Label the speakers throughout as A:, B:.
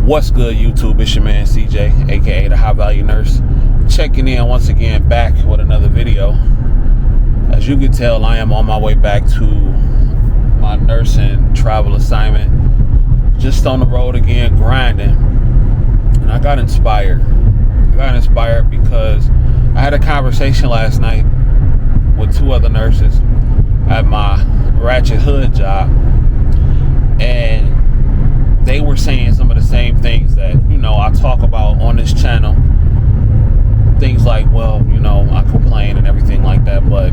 A: What's good, YouTube? It's your man CJ, aka the High Value Nurse, checking in once again, back with another video. As you can tell, I am on my way back to my nursing travel assignment. Just on the road again, grinding. And I got inspired. Because I had a conversation last night with two other nurses at my Ratchet Hood job, and they were saying some of the same things that, I talk about on this channel. Things like, well, I complain and everything like that, but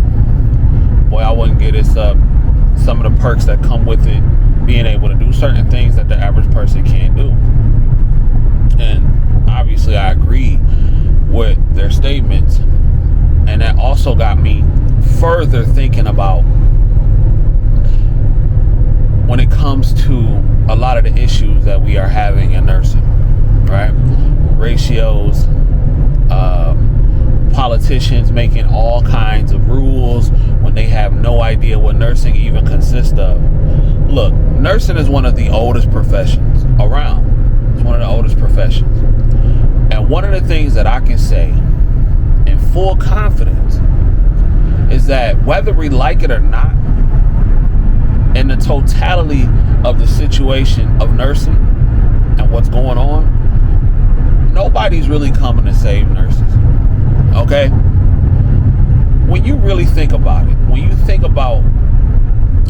A: boy, I wouldn't get this up. Some of the perks that come with it, being able to do certain things that the average person can't do. And obviously I agree with their statements. And that also got me further thinking about when it comes to a lot of the issues that we are having in nursing, right? Ratios, politicians making all kinds of rules when they have no idea what nursing even consists of. Look, nursing is one of the oldest professions around. It's one of the oldest professions. And one of the things that I can say in full confidence is that whether we like it or not, in the totality of the situation of nursing and what's going on, nobody's really coming to save nurses. Okay? When you really think about it, when you think about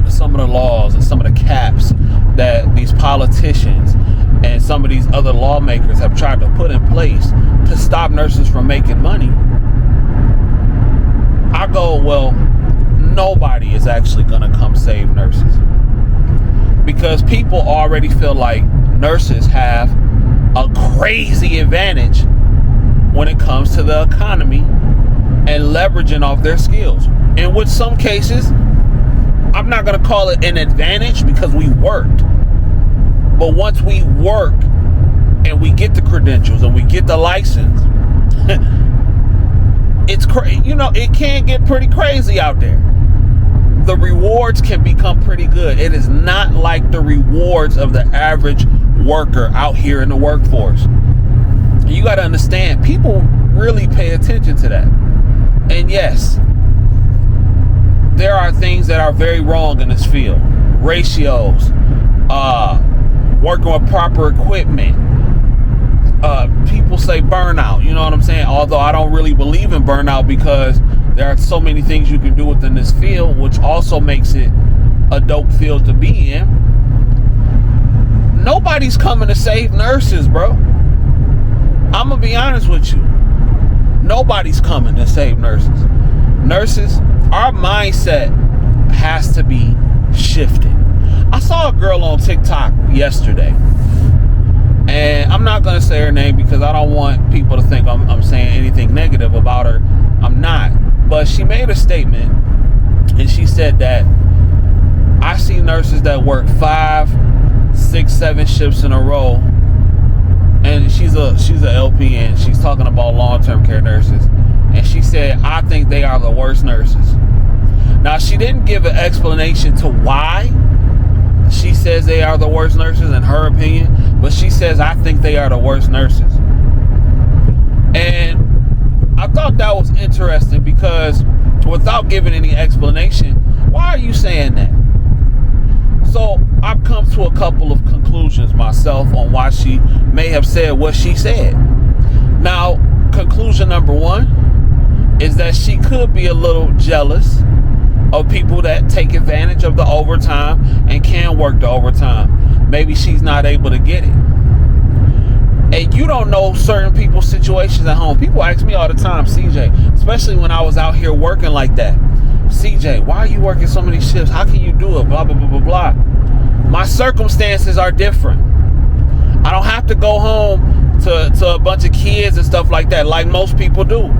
A: some of the laws and some of the caps that these politicians and some of these other lawmakers have tried to put in place to stop nurses from making money, I go, well, nobody is actually going to come save nurses, because people already feel like nurses have a crazy advantage when it comes to the economy and leveraging off their skills. And with some cases, I'm not going to call it an advantage because we worked. But once we work and we get the credentials and we get the license, it's crazy. It can get pretty crazy out there. The rewards can become pretty good. It is not like the rewards of the average worker out here in the workforce. You got to understand, people really pay attention to that. And yes, there are things that are very wrong in this field. Ratios, working with proper equipment. People say burnout, you know what I'm saying? Although I don't really believe in burnout, because there are so many things you can do within this field, which also makes it a dope field to be in. Nobody's coming to save nurses, bro. I'm going to be honest with you. Nobody's coming to save nurses. Nurses, our mindset has to be shifted. I saw a girl on TikTok yesterday, and I'm not going to say her name because I don't want people to think I'm saying anything negative about her. I'm not. But she made a statement, and she said that I see nurses that work 5, 6, 7 shifts in a row. And she's a LPN. She's talking about long-term care nurses. And she said, I think they are the worst nurses. Now, she didn't give an explanation to why she says they are the worst nurses in her opinion, but she says, I think they are the worst nurses. And I thought that was interesting, because without giving any explanation, why are you saying that? So I've come to a couple of conclusions myself on why she may have said what she said. Now, conclusion number one is that she could be a little jealous of people that take advantage of the overtime and can work the overtime. Maybe she's not able to get it. And you don't know certain people's situations at home. People ask me all the time, CJ, especially when I was out here working like that. CJ, why are you working so many shifts? How can you do it? Blah, blah, blah, blah, blah. My circumstances are different. I don't have to go home to a bunch of kids and stuff like that, like most people do.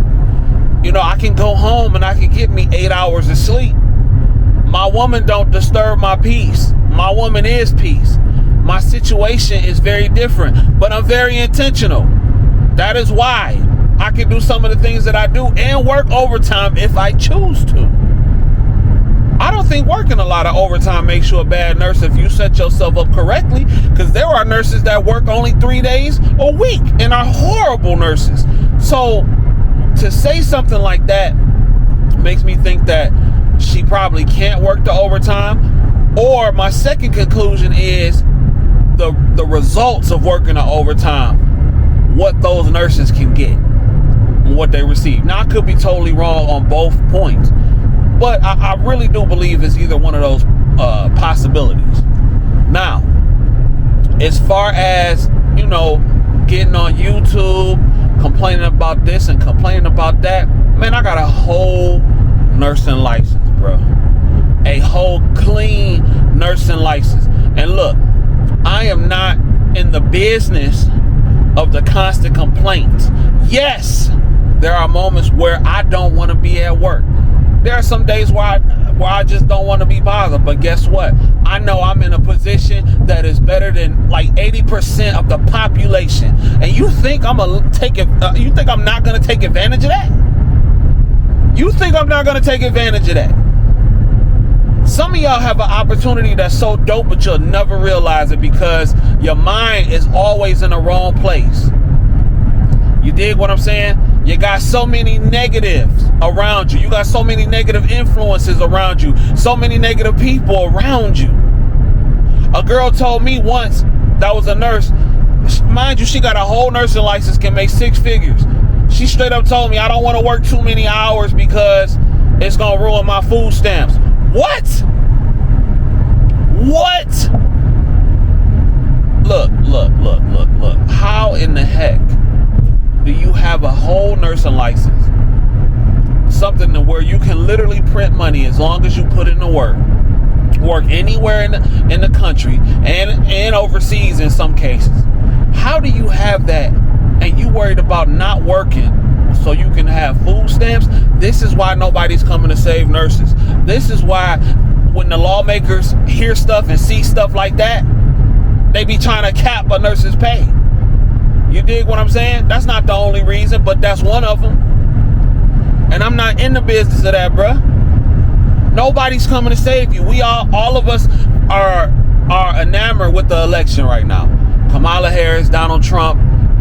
A: I can go home and I can get me 8 hours of sleep. My woman don't disturb my peace. My woman is peace. My situation is very different, but I'm very intentional. That is why I can do some of the things that I do and work overtime if I choose to. I don't think working a lot of overtime makes you a bad nurse if you set yourself up correctly, because there are nurses that work only 3 days a week and are horrible nurses. So to say something like that makes me think that she probably can't work the overtime. Or my second conclusion is the results of working the overtime, what those nurses can get, what they receive. Now, I could be totally wrong on both points, but I really do believe it's either one of those possibilities. Now, as far as, you know, getting on YouTube, complaining about this and complaining about that, man, I got a whole nursing license, bro. A whole clean nursing license. And look, I am not in the business of the constant complaints. Yes, there are moments where I don't want to be at work. There are some days where I just don't want to be bothered. But guess what? I know I'm in a position that is better than like 80% of the population. And you think I'm gonna take it? You think I'm not gonna take advantage of that? You think I'm not gonna take advantage of that? Some of y'all have an opportunity that's so dope, but you'll never realize it because your mind is always in the wrong place. You dig what I'm saying? You got so many negatives around you. You got so many negative influences around you. So many negative people around you. A girl told me once, that was a nurse. Mind you, she got a whole nursing license, can make 6 figures. She straight up told me, I don't want to work too many hours because it's going to ruin my food stamps. What? What? Look. How in the heck do you have a whole nursing license? Something to where you can literally print money as long as you put in the work. Work anywhere in the country and overseas in some cases. How do you have that and you worried about not working so you can have food stamps? This is why nobody's coming to save nurses. This is why when the lawmakers hear stuff and see stuff like that, they be trying to cap a nurse's pay. You dig what I'm saying? That's not the only reason, but that's one of them. And I'm not in the business of that, bruh. Nobody's coming to save you. We all of us are enamored with the election right now. Kamala Harris, Donald Trump.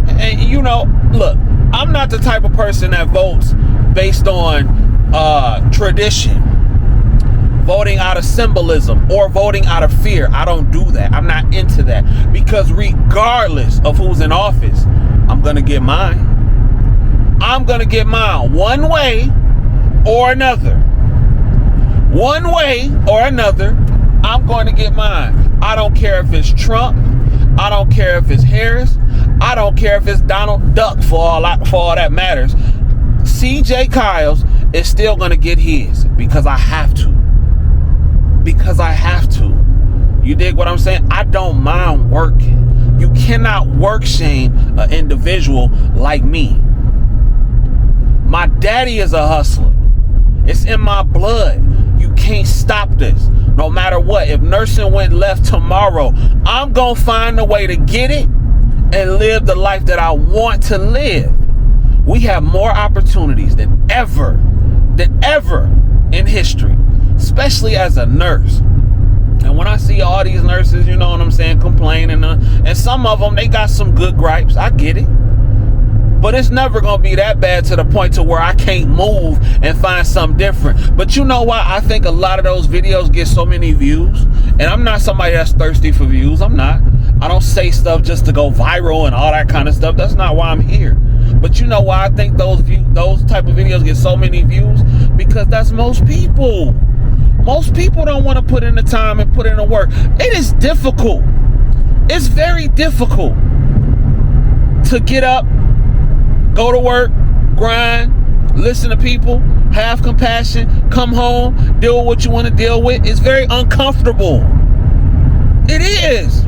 A: And you know, look, I'm not the type of person that votes based on tradition, voting out of symbolism, or voting out of fear. I don't do that. I'm not into that. Because regardless of who's in office, I'm going to get mine. I'm going to get mine one way or another. One way or another, I'm going to get mine. I don't care if it's Trump. I don't care if it's Harris. I don't care if it's Donald Duck for all that matters. CJ Kyles is still going to get his because I have to. Because I have to. You dig what I'm saying? I don't mind working. You cannot work shame an individual like me. My daddy is a hustler. It's in my blood. You can't stop this. No matter what. If nursing went left tomorrow, I'm going to find a way to get it and live the life that I want to live. We have more opportunities than ever in history, especially as a nurse. And when I see all these nurses, you know what I'm saying, complaining, and some of them, they got some good gripes. I get it. But it's never going to be that bad to the point to where I can't move and find something different. But you know why I think a lot of those videos get so many views? And I'm not somebody that's thirsty for views. I'm not. I don't say stuff just to go viral and all that kind of stuff. That's not why I'm here. But you know why I think those type of videos get so many views? Because that's most people. Most people don't want to put in the time and put in the work. It is difficult. It's very difficult to get up, go to work, grind, listen to people, have compassion, come home, deal with what you want to deal with. It's very uncomfortable. It is.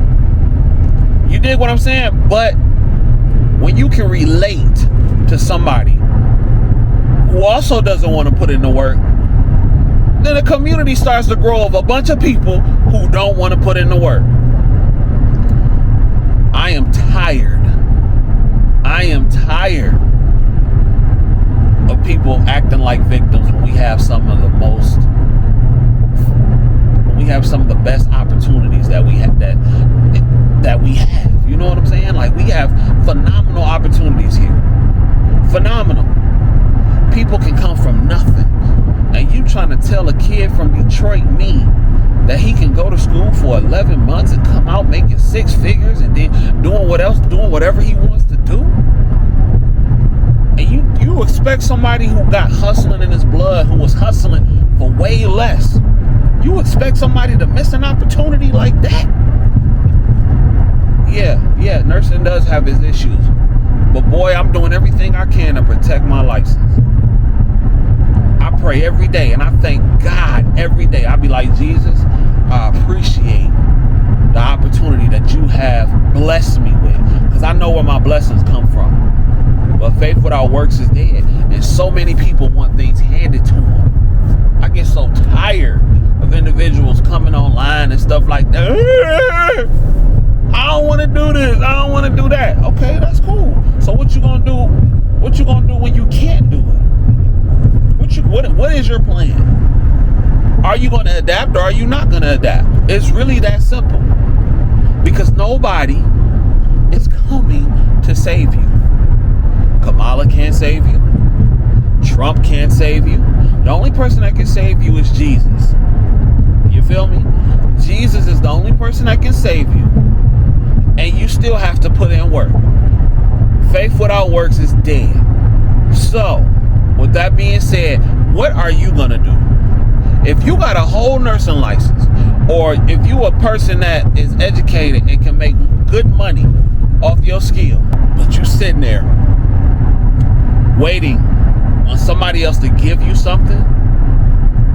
A: You dig what I'm saying? But when you can relate to somebody who also doesn't want to put in the work, then a community starts to grow of a bunch of people who don't want to put in the work. I am tired. I am tired of people acting like victims when we have some of the most have some of the best opportunities that we have. That we have. You know what I'm saying? Like, we have phenomenal opportunities here. Phenomenal. People can come from nothing. And you trying to tell a kid from Detroit, me, that he can go to school for 11 months and come out making 6 figures and then doing whatever he wants to do? And you expect somebody who got hustling in his blood, who was hustling for way less, you expect somebody to miss an opportunity like that? Yeah, nursing does have its issues. But boy, I'm doing everything I can to protect my license. I pray every day and I thank God every day. I be like, Jesus, I appreciate the opportunity that you have blessed me with, because I know where my blessings come from. But faith without works is dead. And so many people want things handed to them. I get so tired of individuals coming online and stuff like that. I don't want to do this. I don't want to do that. Okay, that's cool. So what you gonna do? What you gonna do when you can't do it? What is your plan? Are you gonna adapt or are you not gonna adapt? It's really that simple. Because nobody is coming to save you. Kamala can't save you. Trump can't save you. The only person that can save you is Jesus. You feel me? Jesus is the only person that can save you. And you still have to put in work. Faith without works is dead. So, with that being said, what are you going to do? If you got a whole nursing license, or if you a person that is educated and can make good money off your skill, but you sitting there waiting on somebody else to give you something,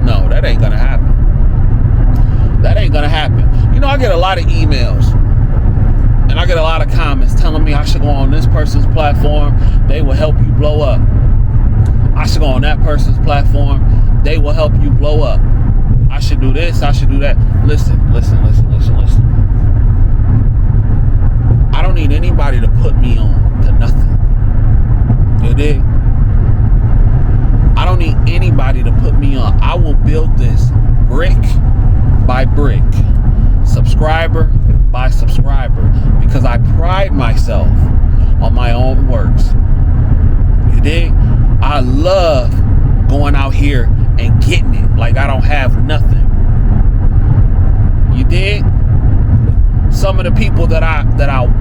A: no, that ain't going to happen. That ain't going to happen. You know, I get a lot of emails. And I get a lot of comments telling me I should go on this person's platform. They will help you blow up. I should go on that person's platform. They will help you blow up. I should do this. I should do that. Listen. I don't need anybody to put me on to nothing. You dig? I don't need anybody to put me on. I will build this brick by brick, subscriber by subscriber, because I pride myself on my own works. You dig? I love going out here and getting it like I don't have nothing. You dig? Some of the people that I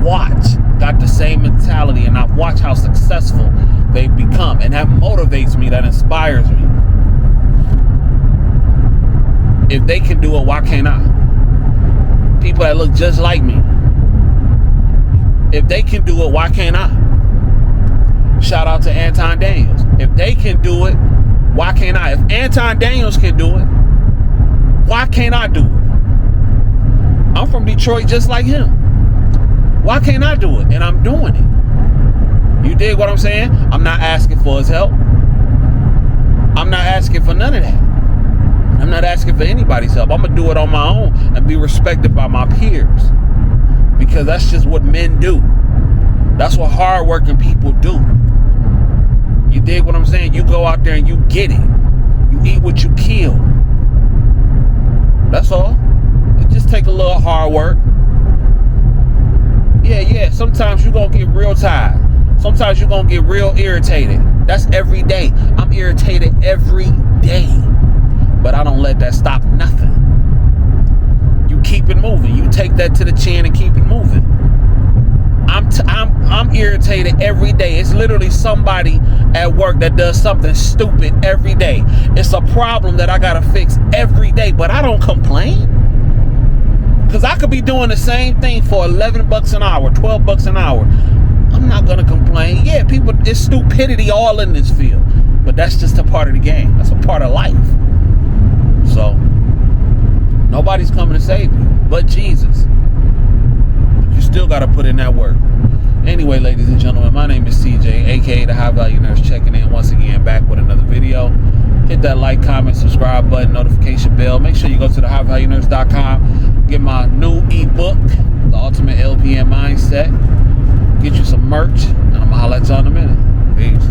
A: watch got the same mentality, and I watch how successful they become, and that motivates me, that inspires me. If they can do it, why can't I? People that look just like me. If they can do it, why can't I? Shout out to Anton Daniels. If they can do it, why can't I? If Anton Daniels can do it, why can't I do it? I'm from Detroit just like him. Why can't I do it? And I'm doing it. You dig what I'm saying? I'm not asking for his help. I'm not asking for none of that. I'm not asking for anybody's help. I'm going to do it on my own and be respected by my peers. Because that's just what men do. That's what hardworking people do. You dig what I'm saying? You go out there and you get it. You eat what you kill. That's all. It just take a little hard work. Yeah. Sometimes you're going to get real tired. Sometimes you're going to get real irritated. That's every day. I'm irritated every day. But I don't let that stop nothing. You keep it moving. You take that to the chin and keep it moving. I'm irritated every day. It's literally somebody at work that does something stupid every day. It's a problem that I gotta fix every day, but I don't complain. Because I could be doing the same thing for $11 an hour, $12 an hour. I'm not gonna complain. Yeah, people, it's stupidity all in this field. But that's just a part of the game. That's a part of life. So, nobody's coming to save you but Jesus. But you still got to put in that work. Anyway, ladies and gentlemen, my name is CJ, aka the High Value Nurse, checking in once again, back with another video. Hit that like, comment, subscribe button, notification bell. Make sure you go to the highvaluenurse.com. Get my new ebook, The Ultimate LPN Mindset. Get you some merch, and I'm going to holler at y'all in a minute. Peace.